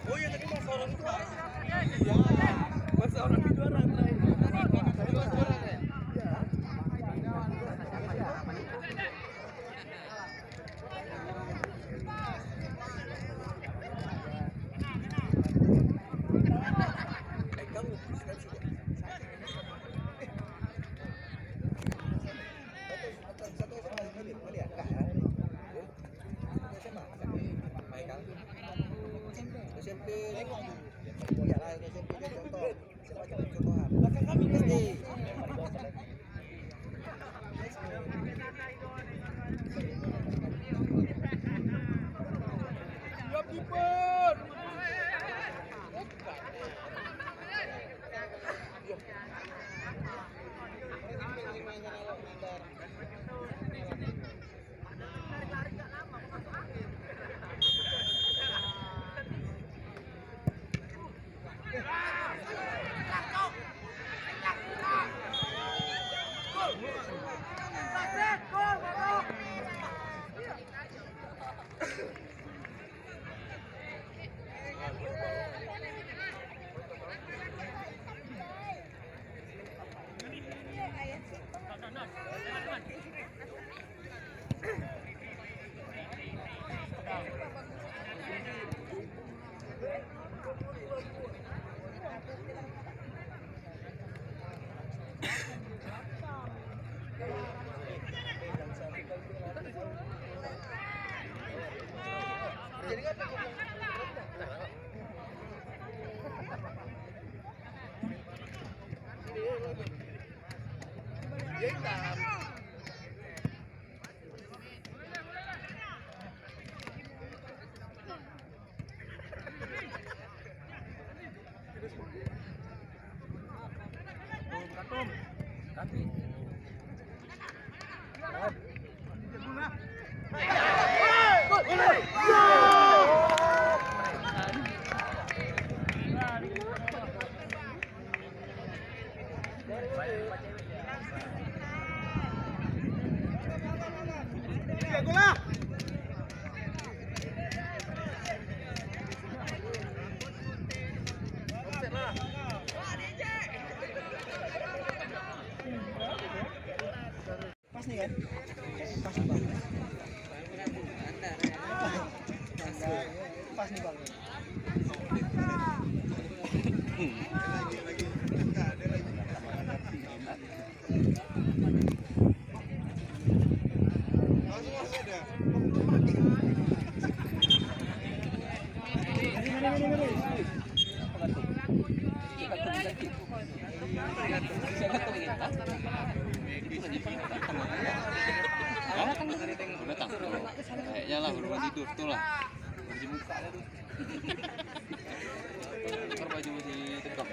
Oh iya tadi mas orang itu ya mas orang itu orang tadi mas orang ya. Kamu SMP ya lah SMP kan contoh siapa contohan belakang kami SD siap kiper pas nih kan pas nih bang pas nih bang kayaknya lah baru tidur tuh lah baju muka tuh ntar baju masih tegap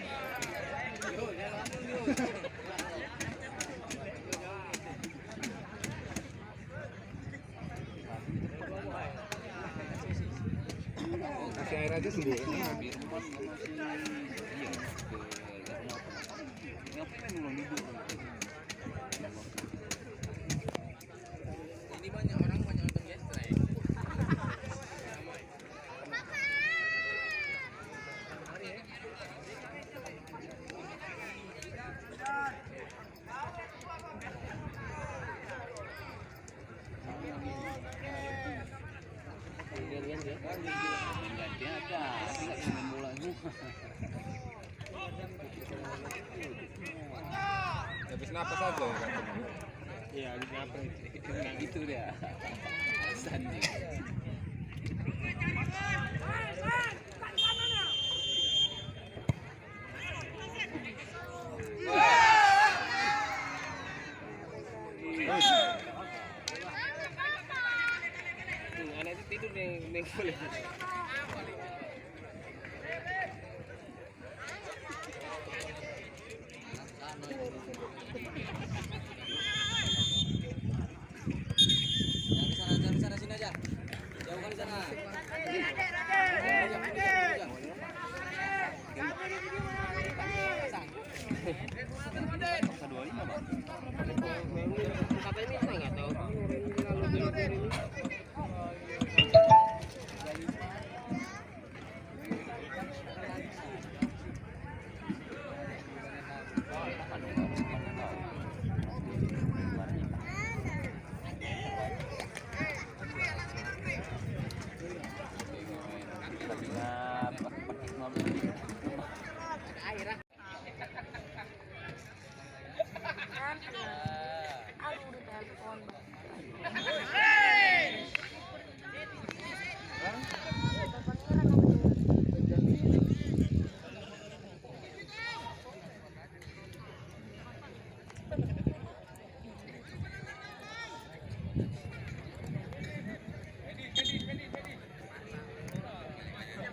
kasih air aja sendiri Firman sama si iya ngapain belum tidur ini banyak orang nonton gestrek gantian apa? Enggak main bola semua. Habis napas aja ya kan? Iya, habis napas Itu dia. Sandi. Anak itu tidur nih boleh. Jangan di sana sini aja. Jauhkan di sana. Kata ini saya nggak tahu.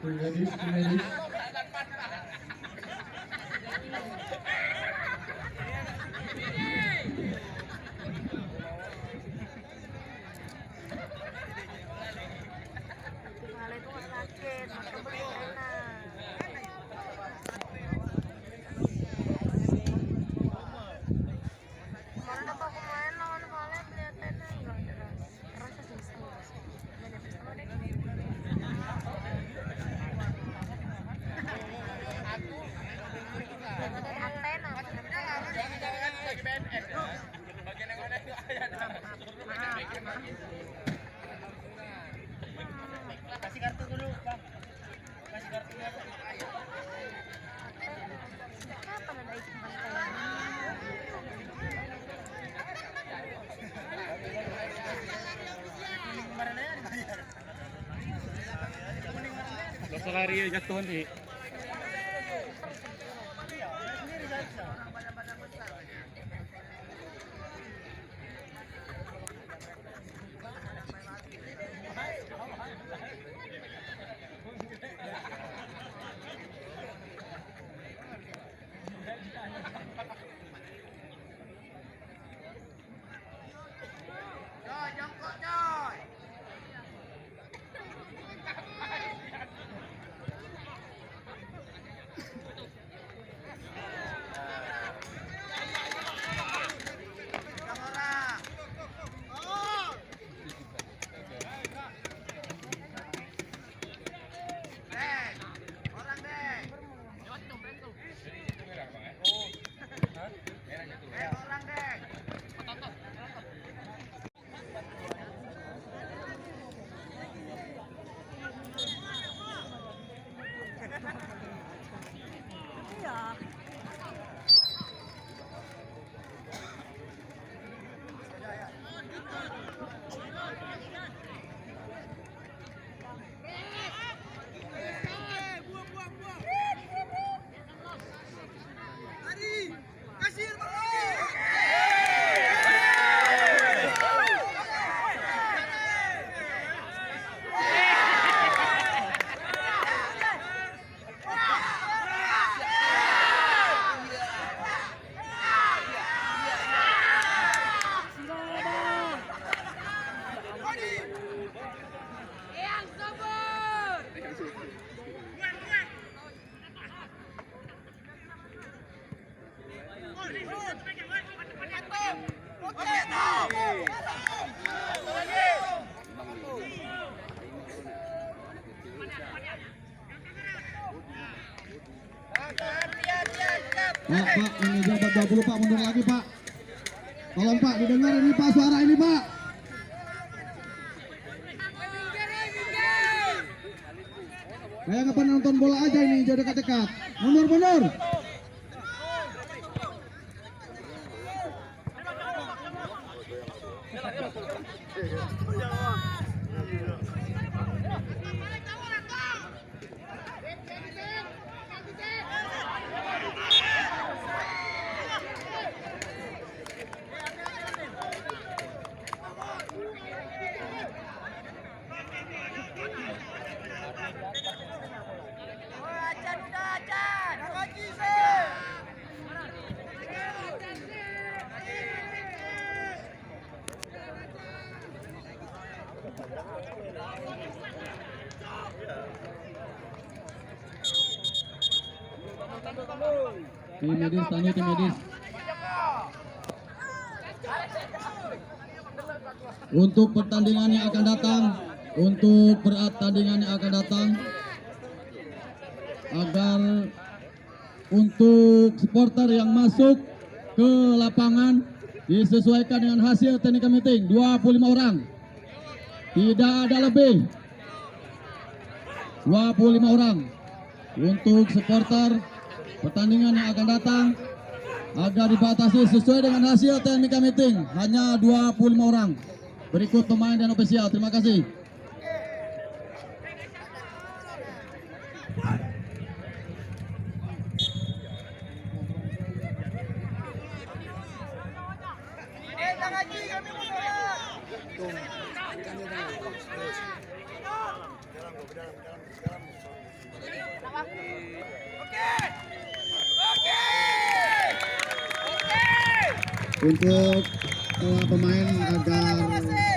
Ladies. Kepala itu nggak sakit, maka beli enak. Kemarin apa aku main lawan Valen kelihatannya nggak rasa sih sama. Beda sama deh. Ada antena. Kasih kartu dulu, Pak. Kasih kartunya. Kapan ada ikan pantai? Dosa lari jatuh nih. Pak, manajer 420 Pak, mundur lagi Pak. Tolong Pak, didengar ini Pak, suara ini Pak. Kayak kapan nonton bola aja ini, jadi dekat-dekat. Mundur. Tim medis, tanya tim medis. Untuk pertandingan yang akan datang, agar untuk supporter yang masuk ke lapangan disesuaikan dengan hasil technical meeting 25 orang, tidak ada lebih. 25 orang untuk supporter pertandingan yang akan datang agar dibatasi sesuai dengan hasil technical meeting, hanya 25 orang. Berikut pemain dan ofisial. Terima kasih. Untuk pemain agar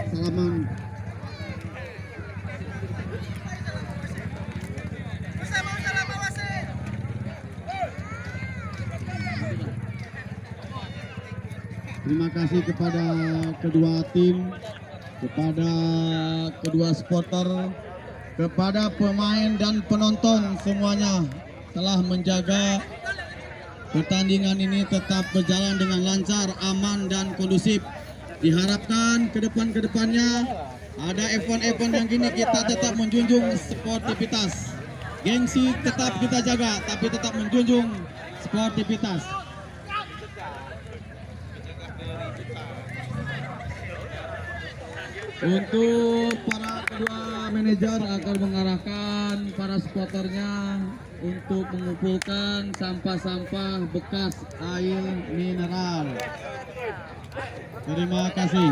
salaman. Terima kasih kepada kedua tim, kepada kedua supporter, kepada pemain dan penonton semuanya telah menjaga pertandingan ini tetap berjalan dengan lancar, aman dan kondusif. Diharapkan ke depannya ada event-event yang gini kita tetap menjunjung sportivitas. Gengsi tetap kita jaga, tapi tetap menjunjung sportivitas. Untuk para kedua manajer akan mengarahkan para supporternya untuk mengumpulkan sampah-sampah bekas air mineral. Terima kasih.